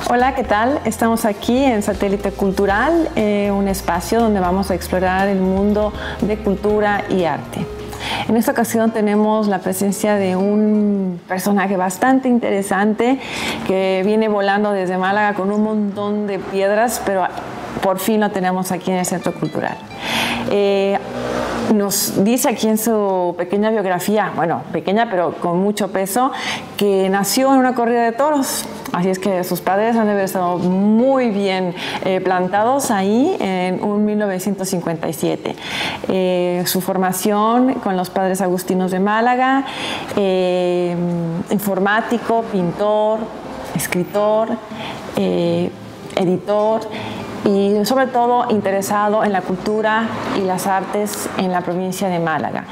Hola, ¿qué tal? Estamos aquí en Satélite Cultural, un espacio donde vamos a explorar el mundo de cultura y arte. En esta ocasión tenemos la presencia de un personaje bastante interesante que viene volando desde Málaga con un montón de piedras, pero por fin lo tenemos aquí en el Centro Cultural. Nos dice aquí en su pequeña biografía, bueno, pequeña pero con mucho peso, que nació en una corrida de toros. Así es que sus padres han de haber estado muy bien plantados ahí en 1957. Su formación con los padres agustinos de Málaga, informático, pintor, escritor, editor, y sobre todo interesado en la cultura y las artes en la provincia de Málaga.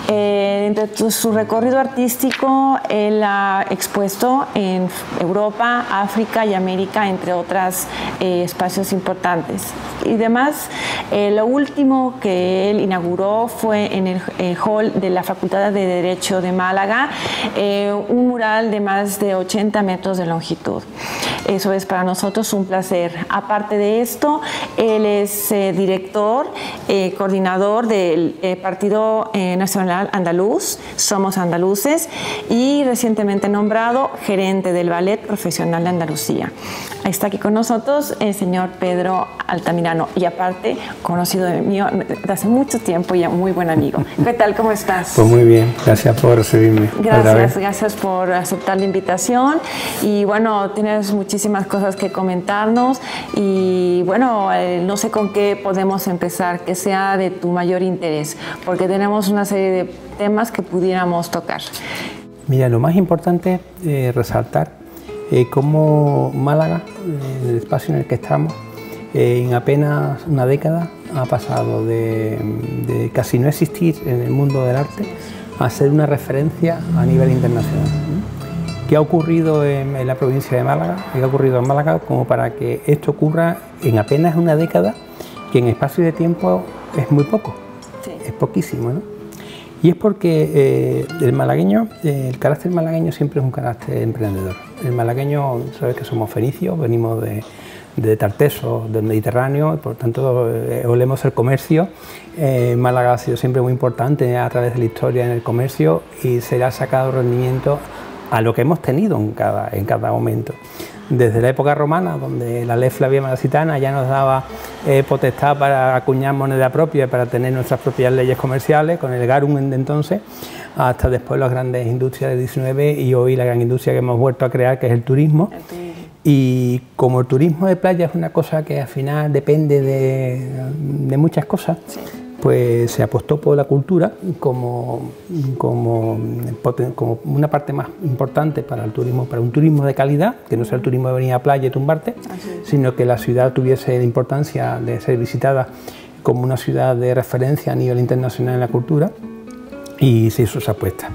Entre su recorrido artístico, él ha expuesto en Europa, África y América, entre otros espacios importantes. Y además, lo último que él inauguró fue en el hall de la Facultad de Derecho de Málaga, un mural de más de 80 metros de longitud. Eso es para nosotros un placer. Aparte de esto, él es director, coordinador del Partido Nacional Andaluz, Somos Andaluces, y recientemente nombrado gerente del Ballet Profesional de Andalucía. Está aquí con nosotros el señor Pedro Altamirano, y aparte, conocido de mí desde hace mucho tiempo y muy buen amigo. ¿Qué tal? ¿Cómo estás? Pues muy bien, gracias por recibirme. Gracias por aceptar la invitación. Y bueno, tienes muchísimas cosas que comentarnos y bueno, no sé con qué podemos empezar, que sea de tu mayor interés, porque tenemos una serie de temas que pudiéramos tocar. Mira, lo más importante es resaltar cómo Málaga, el espacio en el que estamos, en apenas una década ha pasado de casi no existir en el mundo del arte a ser una referencia a nivel internacional. ¿Qué ha ocurrido en la provincia de Málaga? ¿Qué ha ocurrido en Málaga como para que esto ocurra en apenas una década, que en espacio de tiempo es muy poco? Sí. Es poquísimo, ¿no? Y es porque el malagueño, el carácter malagueño siempre es un carácter emprendedor. El malagueño, sabes que somos fenicios, venimos de Tartesos, del Mediterráneo, por tanto olemos el comercio. Málaga ha sido siempre muy importante a través de la historia en el comercio y se le ha sacado rendimiento a lo que hemos tenido en cada momento. Desde la época romana, donde la ley Flavia Malacitana ya nos daba potestad para acuñar moneda propia, para tener nuestras propias leyes comerciales, con el garum de entonces, hasta después las grandes industrias del 19 y hoy la gran industria que hemos vuelto a crear, que es el turismo. Y como el turismo de playa es una cosa que al final depende de muchas cosas, sí, pues se apostó por la cultura como una parte más importante para el turismo, para un turismo de calidad, que no sea el turismo de venir a playa y tumbarte, sino que la ciudad tuviese la importancia de ser visitada como una ciudad de referencia a nivel internacional en la cultura, y se hizo esa apuesta.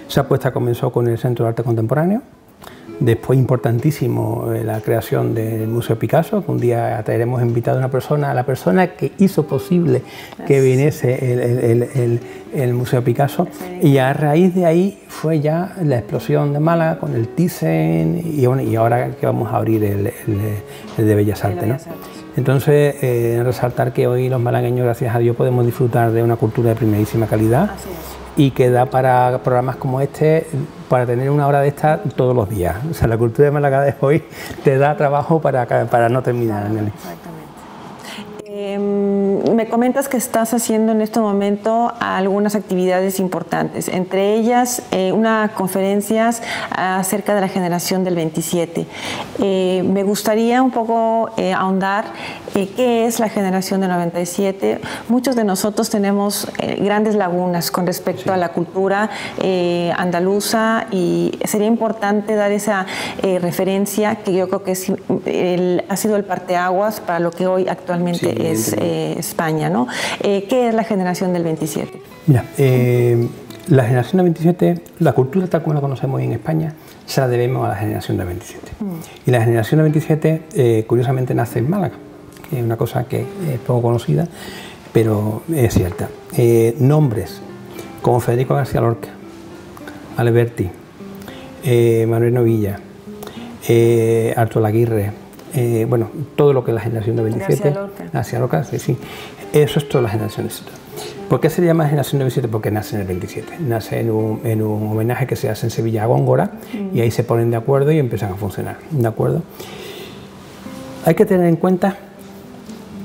Esa apuesta comenzó con el Centro de Arte Contemporáneo. Después, importantísimo, la creación del Museo Picasso, que un día traeremos invitado a una persona, a la persona que hizo posible que viniese el Museo Picasso. Y a raíz de ahí fue ya la explosión de Málaga con el Thyssen y ahora que vamos a abrir el de Bellas Artes, ¿no? Entonces, resaltar que hoy los malagueños, gracias a Dios, podemos disfrutar de una cultura de primerísima calidad y que da para programas como este, para tener una hora de esta todos los días. O sea, la cultura de Málaga de hoy te da trabajo para no terminar. Exactamente. Me comentas que estás haciendo en este momento algunas actividades importantes, entre ellas unas conferencias acerca de la generación del 27. Me gustaría un poco ahondar qué es la generación del 97. Muchos de nosotros tenemos grandes lagunas con respecto a la cultura andaluza y sería importante dar esa referencia que yo creo que ha sido el parteaguas para lo que hoy actualmente es España, ¿no? ¿Qué es la generación del 27? Mira, la generación del 27, la cultura tal como la conocemos hoy en España, se la debemos a la generación del 27. Y la generación del 27, curiosamente, nace en Málaga, que es una cosa que es poco conocida, pero es cierta. Nombres como Federico García Lorca, Alberti, Manuel Novilla, Arturo Aguirre, bueno, todo lo que es la generación del 27, García Lorca, sí, eso es toda la generación del 27. ¿Por qué se llama generación del 27? Porque nace en el 27, nace en un homenaje que se hace en Sevilla a Góngora, y ahí se ponen de acuerdo y empiezan a funcionar, ¿de acuerdo? Hay que tener en cuenta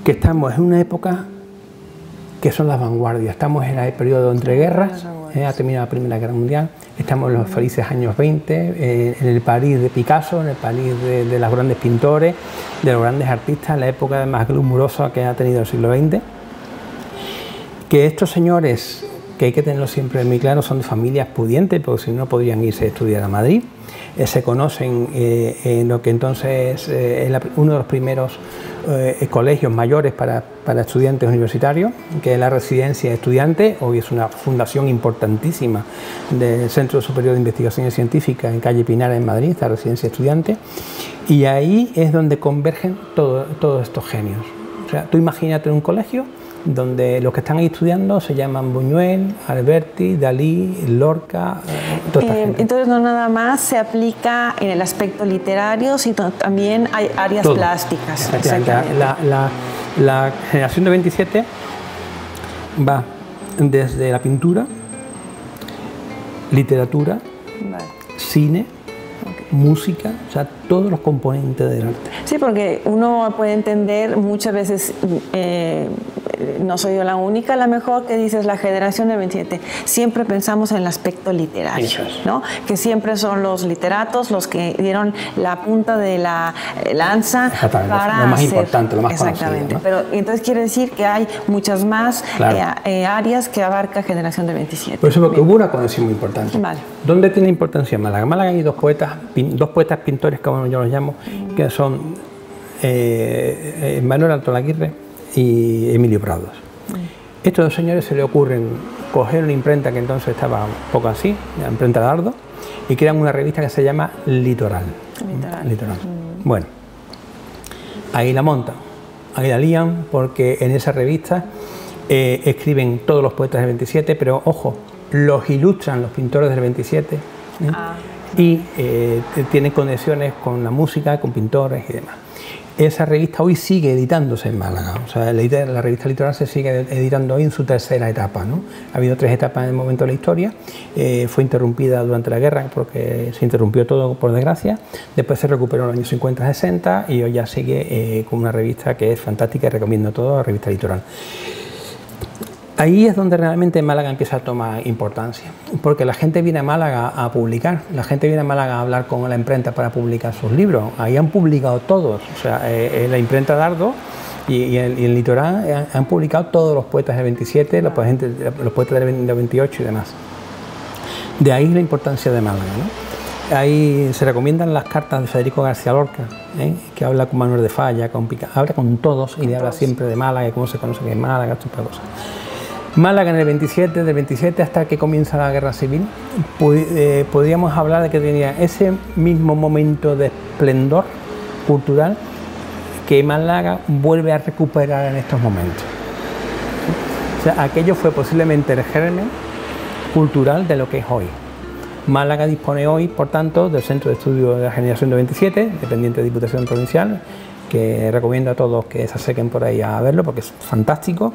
que estamos en una época que son las vanguardias, estamos en el periodo entre guerras, ha terminado la Primera Guerra Mundial, estamos en los felices años 20, en el París de Picasso, en el París de los grandes pintores, de los grandes artistas, la época más glamurosa que ha tenido el siglo XX. Que estos señores, que hay que tenerlo siempre muy claro, son de familias pudientes, porque si no podrían irse a estudiar a Madrid, se conocen en lo que entonces es uno de los primeros colegios mayores para estudiantes universitarios, que es la Residencia de Estudiantes. Hoy es una fundación importantísima del Centro Superior de Investigaciones Científicas en calle Pinar en Madrid, esta Residencia de Estudiantes, y ahí es donde convergen todos estos genios. O sea, tú imagínate un colegio donde los que están ahí estudiando se llaman Buñuel, Alberti, Dalí, Lorca, toda esta gente. Entonces no nada más se aplica en el aspecto literario, sino también hay áreas plásticas. La generación de 27 va desde la pintura, literatura, cine, música, o sea, todos los componentes del arte. Sí, porque uno puede entender muchas veces, no soy yo la única, a lo mejor que dices la generación del 27, siempre pensamos en el aspecto literario, ¿no? Que siempre son los literatos los que dieron la punta de la lanza para lo más hacer, importante, lo más exactamente, conocido, ¿no? Pero entonces quiere decir que hay muchas más áreas que abarca generación del 27. Por eso, porque hubo una conexión muy importante. Vale. ¿Dónde tiene importancia Málaga? En Málaga hay dos poetas pintores, como yo los llamo, que son Manuel Altolaguirre y Emilio Prados. Estos dos señores se le ocurren coger una imprenta que entonces estaba un poco así, la imprenta Dardo, y crean una revista que se llama Litoral. Litoral. Bueno, ahí la montan, ahí la lían, porque en esa revista escriben todos los poetas del 27, pero ojo, los ilustran los pintores del 27, y tienen conexiones con la música, con pintores y demás. Esa revista hoy sigue editándose en Málaga, o sea, la revista Litoral se sigue editando hoy en su tercera etapa, ¿no? Ha habido 3 etapas en el momento de la historia, fue interrumpida durante la guerra porque se interrumpió todo por desgracia, después se recuperó en los años 50-60 y hoy ya sigue con una revista que es fantástica y recomiendo todo, la revista Litoral. Ahí es donde realmente Málaga empieza a tomar importancia, porque la gente viene a Málaga a publicar, la gente viene a Málaga a hablar con la imprenta para publicar sus libros. Ahí han publicado todos, o sea, la imprenta Dardo y el Litoral han publicado todos los poetas del 27, los poetas del 28 y demás. De ahí la importancia de Málaga, ¿no? Ahí se recomiendan las cartas de Federico García Lorca, que habla con Manuel de Falla, habla con todos y le habla siempre de Málaga, de cómo se conoce que es Málaga, estas cosas. Málaga en el 27, del 27 hasta que comienza la Guerra Civil, podríamos hablar de que tenía ese mismo momento de esplendor cultural que Málaga vuelve a recuperar en estos momentos. O sea, aquello fue posiblemente el germen cultural de lo que es hoy. Málaga dispone hoy, por tanto, del Centro de Estudio de la Generación de 27, dependiente de Diputación Provincial, que recomiendo a todos que se acerquen por ahí a verlo porque es fantástico,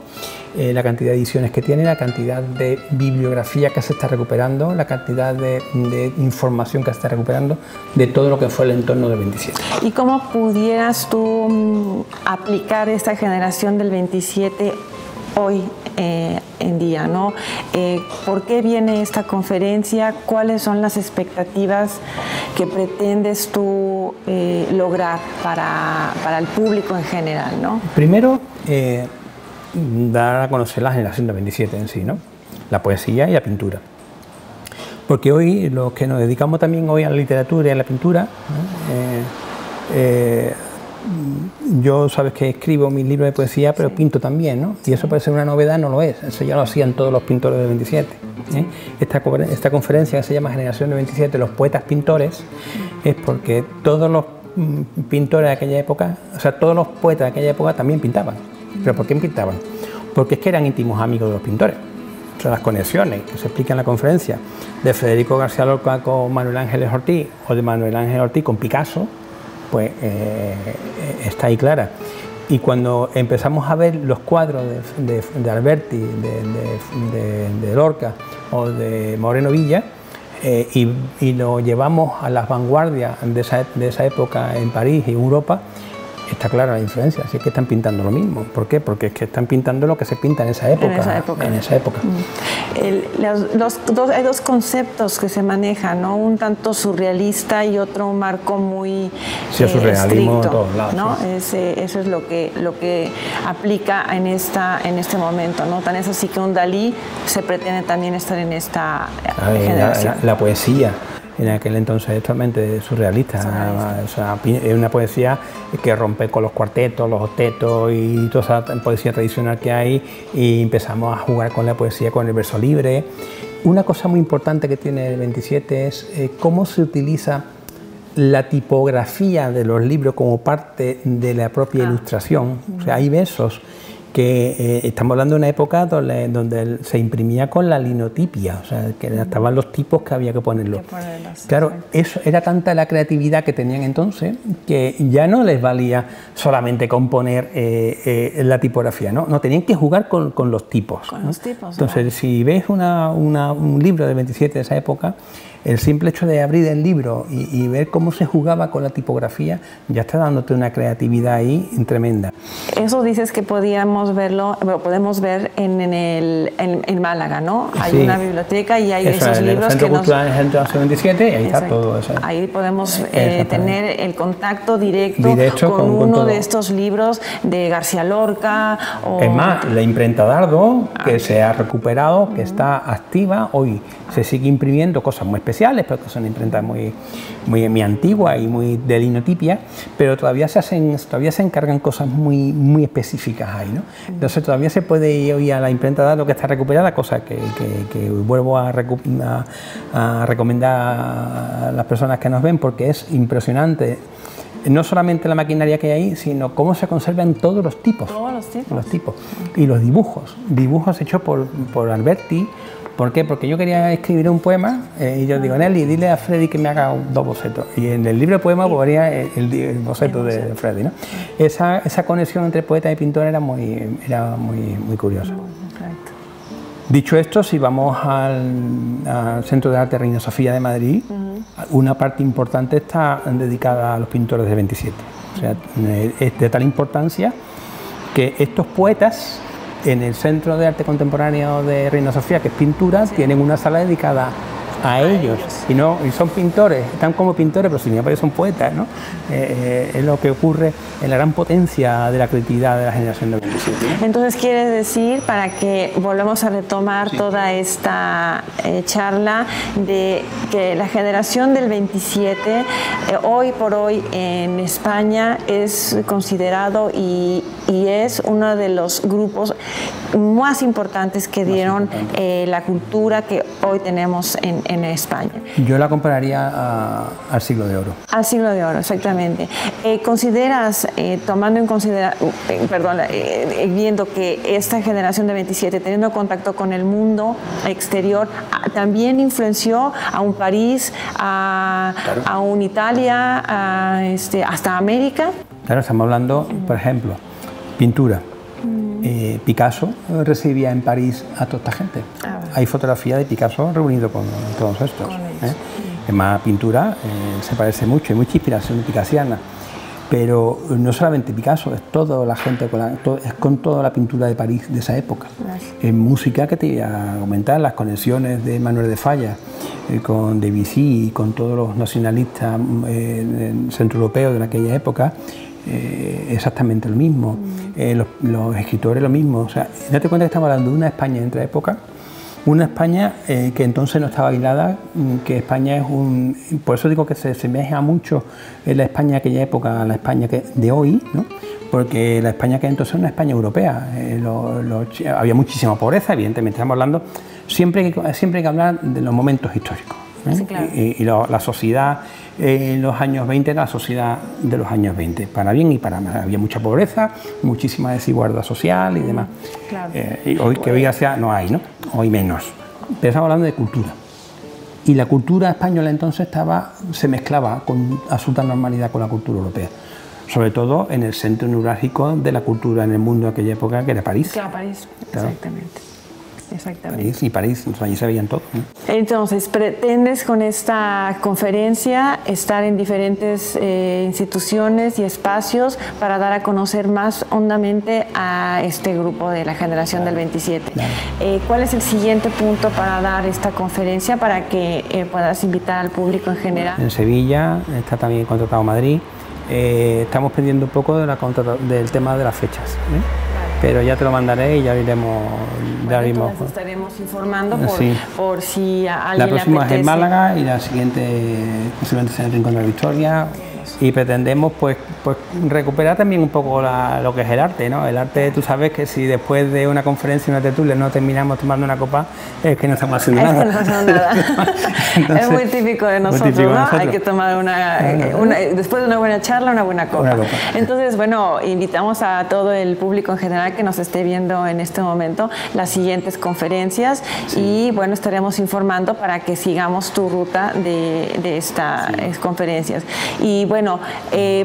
la cantidad de ediciones que tiene, la cantidad de bibliografía que se está recuperando, la cantidad de información que se está recuperando de todo lo que fue el entorno del 27. ¿Y cómo pudieras tú aplicar esta generación del 27 hoy en día, ¿no? ¿Por qué viene esta conferencia? ¿Cuáles son las expectativas que pretendes tú lograr para el público en general, ¿no? Primero, dar a conocer la generación del 27 en sí, ¿no? La poesía y la pintura. Porque hoy, los que nos dedicamos también hoy a la literatura y a la pintura, ¿no? Yo sabes que escribo mis libros de poesía, pero pinto también, ¿no? Y eso puede ser una novedad, no lo es, eso ya lo hacían todos los pintores del 27. Esta conferencia que se llama Generación del 27, los poetas pintores, es porque todos los pintores de aquella época, o sea, todos los poetas de aquella época también pintaban. ¿Pero por qué pintaban? Porque es que eran íntimos amigos de los pintores. O sea, las conexiones que se explican en la conferencia de Federico García Lorca con Manuel Ángeles Ortiz o de Manuel Ángeles Ortiz con Picasso, pues está ahí clara. Y cuando empezamos a ver los cuadros de Alberti, de Lorca o de Moreno Villa, y lo llevamos a las vanguardias de esa época en París y Europa, está clara la influencia, así que están pintando lo mismo. ¿Por qué? Porque es que están pintando lo que se pinta en esa época. En esa época. Hay dos conceptos que se manejan, ¿no? Un tanto surrealista y otro marco muy surrealismo estricto, en todos lados, ¿no? Sí. Eso es lo que aplica en este momento, ¿no? Tan es así que un Dalí se pretende también estar en esta generación. La poesía. En aquel entonces totalmente surrealista. O sea, es una poesía que rompe con los cuartetos, los octetos y toda esa poesía tradicional que hay, y empezamos a jugar con la poesía, con el verso libre. Una cosa muy importante que tiene el 27 es cómo se utiliza la tipografía de los libros como parte de la propia ilustración. O sea, hay versos que estamos hablando de una época donde se imprimía con la linotipia, o sea, que estaban los tipos que había que ponerlos. Claro, eso era tanta la creatividad que tenían entonces que ya no les valía solamente componer la tipografía, ¿no? Tenían que jugar con los tipos. Con los tipos. Entonces, si ves un libro del 27 de esa época, el simple hecho de abrir el libro y ver cómo se jugaba con la tipografía ya está dándote una creatividad ahí tremenda. Eso dices que podemos ver en Málaga, ¿no? Hay una biblioteca y hay esos libros que nos... En el Centro Cultural 27, y ahí está todo eso. Ahí podemos tener el contacto directo con uno de estos libros de García Lorca. Es más, la imprenta Dardo, que se ha recuperado, que está activa hoy. Se sigue imprimiendo cosas muy especiales, pero que son imprentas muy antiguas y muy de linotipia, pero todavía se encargan cosas muy específicas ahí, ¿no? Entonces todavía se puede ir hoy a la imprenta Dardo, que está recuperada, cosa que vuelvo a recomendar a las personas que nos ven, porque es impresionante. No solamente la maquinaria que hay ahí, sino cómo se conservan todos los tipos. Todos los tipos. Y los dibujos hechos por Alberti. ¿Por qué? Porque yo quería escribir un poema y yo digo, Nelly, dile a Freddy que me haga 2 bocetos. Y en el libro de poemas ponía el boceto de Freddy, ¿no? Esa conexión entre poeta y pintor era muy curiosa. Correcto. Dicho esto, si vamos al Centro de Arte Reina Sofía de Madrid, una parte importante está dedicada a los pintores del 27. O sea, es de tal importancia que estos poetas en el Centro de Arte Contemporáneo de Reina Sofía, que es pintura, tienen una sala dedicada a ellos. Y son pintores, están como pintores, pero sin embargo son poetas, ¿no? Es lo que ocurre en la gran potencia de la creatividad de la generación del 27. Entonces, quiere decir, para que volvamos a retomar toda esta charla, de que la generación del 27, hoy por hoy en España, es considerado y es uno de los grupos más importantes que dieron la cultura que hoy tenemos en España. Yo la compararía al Siglo de Oro. Al Siglo de Oro, exactamente. ¿Consideras, tomando en consideración, viendo que esta generación de 27, teniendo contacto con el mundo exterior, también influenció a un París, a un Italia, hasta América? Claro, estamos hablando, por ejemplo, pintura. Picasso recibía en París a toda esta gente. Hay fotografía de Picasso reunido con todos estos. Es más, pintura se parece mucho, hay mucha inspiración picasiana. Pero no solamente Picasso, es toda la gente, con toda la pintura de París de esa época. En música, que te iba a comentar, las conexiones de Manuel de Falla con Debussy y con todos los nacionalistas centroeuropeos de aquella época, exactamente lo mismo. Los escritores lo mismo. O sea, date cuenta que estamos hablando de una España de otra época, una España que entonces no estaba aislada, que España es por eso digo que se asemeja mucho en la España de aquella época a la España de hoy, ¿no? Porque la España que entonces es una España europea. Había muchísima pobreza, evidentemente. Estamos hablando, siempre hay que hablar de los momentos históricos. Sí, claro. Y la sociedad en los años 20 era la sociedad de los años 20, para bien y para mal. Había mucha pobreza, muchísima desigualdad social y demás. Claro. Y hoy, que hoy no hay, ¿no? Hoy menos. Pero estamos hablando de cultura. Y la cultura española entonces se mezclaba con absoluta normalidad con la cultura europea, sobre todo en el centro neurálgico de la cultura en el mundo de aquella época, que era París. Claro, París, claro. Exactamente. París, allí se veían todo. Entonces, ¿pretendes con esta conferencia estar en diferentes instituciones y espacios para dar a conocer más hondamente a este grupo de la generación del 27? Claro. ¿Cuál es el siguiente punto para dar esta conferencia para que puedas invitar al público en general? En Sevilla, está también contratado Madrid. Estamos pendiendo un poco del tema de las fechas, pero ya te lo mandaré y ya iremos. Bueno, estaremos informando por si a alguien la próxima le apetece. Es en Málaga y la siguiente posiblemente sea en el Rincón de la Victoria. Y pretendemos pues recuperar también un poco lo que es el arte, ¿no? El arte, tú sabes que si después de una conferencia, una tertulia, no terminamos tomando una copa, es que no estamos haciendo nada. Es que no estamos haciendo nada. Entonces, es muy típico de nosotros, ¿no? Hay que tomar después de una buena charla, una buena copa. Entonces, bueno, invitamos a todo el público en general que nos esté viendo en este momento las siguientes conferencias y, bueno, estaremos informando para que sigamos tu ruta de estas conferencias. Y, bueno,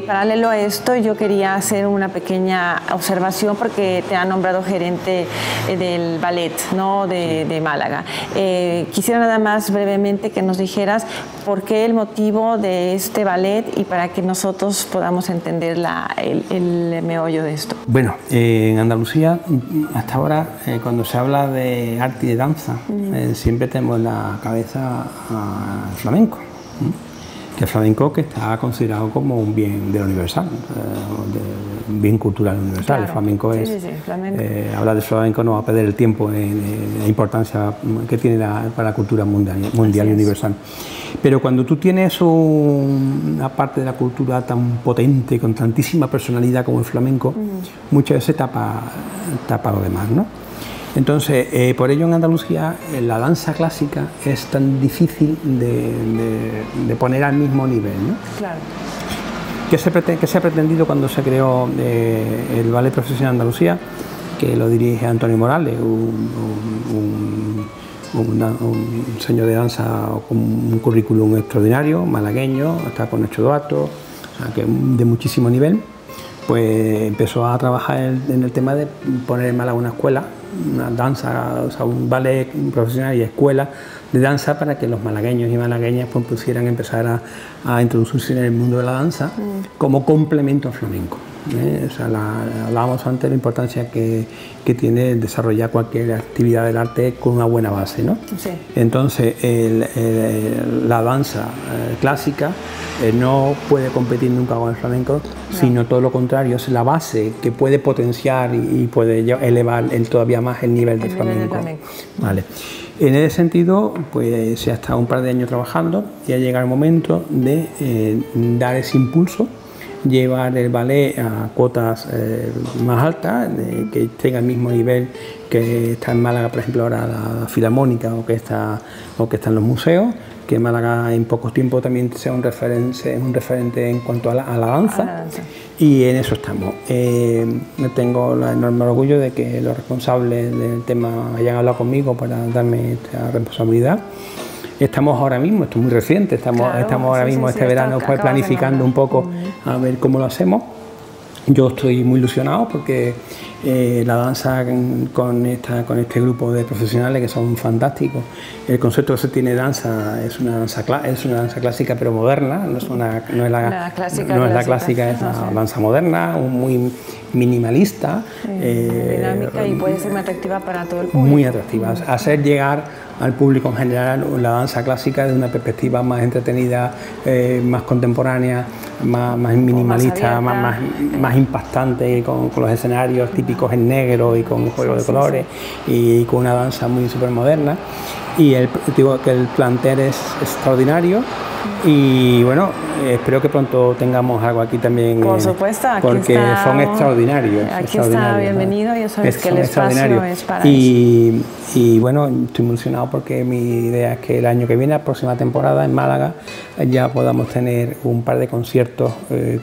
paralelo a esto, yo quería hacer una pequeña observación porque te han nombrado gerente del ballet, ¿no? de Málaga. Quisiera nada más brevemente que nos dijeras por qué el motivo de este ballet y para que nosotros podamos entender el meollo de esto. Bueno, en Andalucía, hasta ahora, cuando se habla de arte y de danza, siempre tenemos en la cabeza al flamenco. Que el flamenco que está considerado como un bien de lo universal, un bien cultural universal. Claro. El flamenco es... flamenco. Hablar de flamenco no va a perder el tiempo en la importancia que tiene para la cultura mundial y universal. Pero cuando tú tienes una parte de la cultura tan potente, con tantísima personalidad como el flamenco, muchas veces tapa lo demás, ¿no? Entonces, por ello en Andalucía la danza clásica es tan difícil de poner al mismo nivel, ¿no? Claro. ¿Qué se ha pretendido cuando se creó el Ballet Profesional de Andalucía? Que lo dirige Antonio Morales, un señor de danza con un currículum extraordinario, malagueño, está con 8 actos, o sea, que de muchísimo nivel. Pues empezó a trabajar en el tema de poner en Málaga una escuela, una danza, o sea, un ballet profesional y escuela de danza para que los malagueños y malagueñas pues pudieran empezar a introducirse en el mundo de la danza como complemento al flamenco. O sea, hablábamos antes de la importancia que tiene desarrollar cualquier actividad del arte con una buena base, ¿no? Sí. Entonces, la danza clásica no puede competir nunca con el flamenco, sino todo lo contrario, es la base que puede potenciar y puede elevar todavía más el nivel del flamenco. Vale. En ese sentido, pues se ha estado un par de años trabajando y ha llegado el momento de dar ese impulso, llevar el ballet a cuotas más altas, que tenga el mismo nivel que está en Málaga, por ejemplo, ahora la Filarmónica o que está en los museos, que Málaga en pocos tiempos también sea un referente en cuanto a la danza. Y en eso estamos. Tengo el enorme orgullo de que los responsables del tema hayan hablado conmigo para darme esta responsabilidad. Estamos ahora mismo, esto es muy reciente, estamos ahora mismo este verano pues planificando un poco a ver cómo lo hacemos. Yo estoy muy ilusionado porque la danza con este grupo de profesionales que son fantásticos. El concepto que se tiene de danza es una danza clásica pero moderna, no es la clásica, es una danza moderna, muy minimalista, dinámica y puede ser muy atractiva para todo el público. Muy atractiva, hacer llegar al público en general la danza clásica desde una perspectiva más entretenida, más contemporánea, más minimalista, más impactante, con los escenarios típicos en negro y con juego de colores y con una danza muy súper moderna. Y digo que el plantel es extraordinario y bueno, espero que pronto tengamos algo aquí también. Por supuesto, aquí porque está, son extraordinarios. Aquí está, bienvenido, ya sabes que el espacio es para eso. Y bueno, estoy muy emocionado porque mi idea es que el año que viene, la próxima temporada en Málaga, ya podamos tener un par de conciertos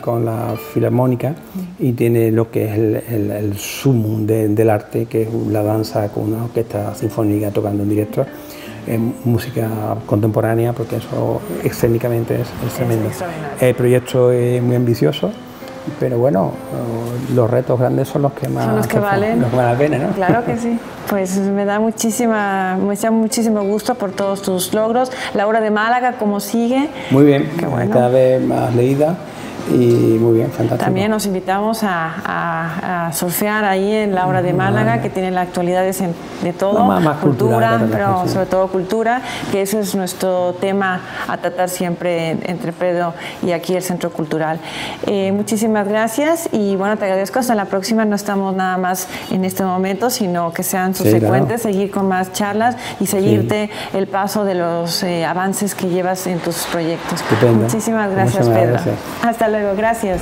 con la Filarmónica y tiene lo que es el sumum del arte, que es la danza con una orquesta sinfónica tocando en directo. música contemporánea, porque eso escénicamente es tremendo. El proyecto es muy ambicioso, pero bueno, los retos grandes son los que más son los que valen. Los que valen la pena, ¿no? Claro que sí. Pues me da muchísimo gusto por todos tus logros. La obra de Málaga, ¿cómo sigue? Muy bien, bueno. Cada vez más leída. Y muy bien, fantástico. También nos invitamos a surfear ahí en la obra de Málaga, que tiene la actualidad de todo, más cultura, pero sí. sobre todo cultura, que ese es nuestro tema a tratar siempre entre Pedro y aquí el Centro Cultural. Muchísimas gracias y bueno, te agradezco. Hasta la próxima. No estamos nada más en este momento, sino que sean subsecuentes, seguir con más charlas y seguirte el paso de los avances que llevas en tus proyectos. Estupendo. Muchísimas gracias, Pedro. Gracias. Hasta luego, gracias.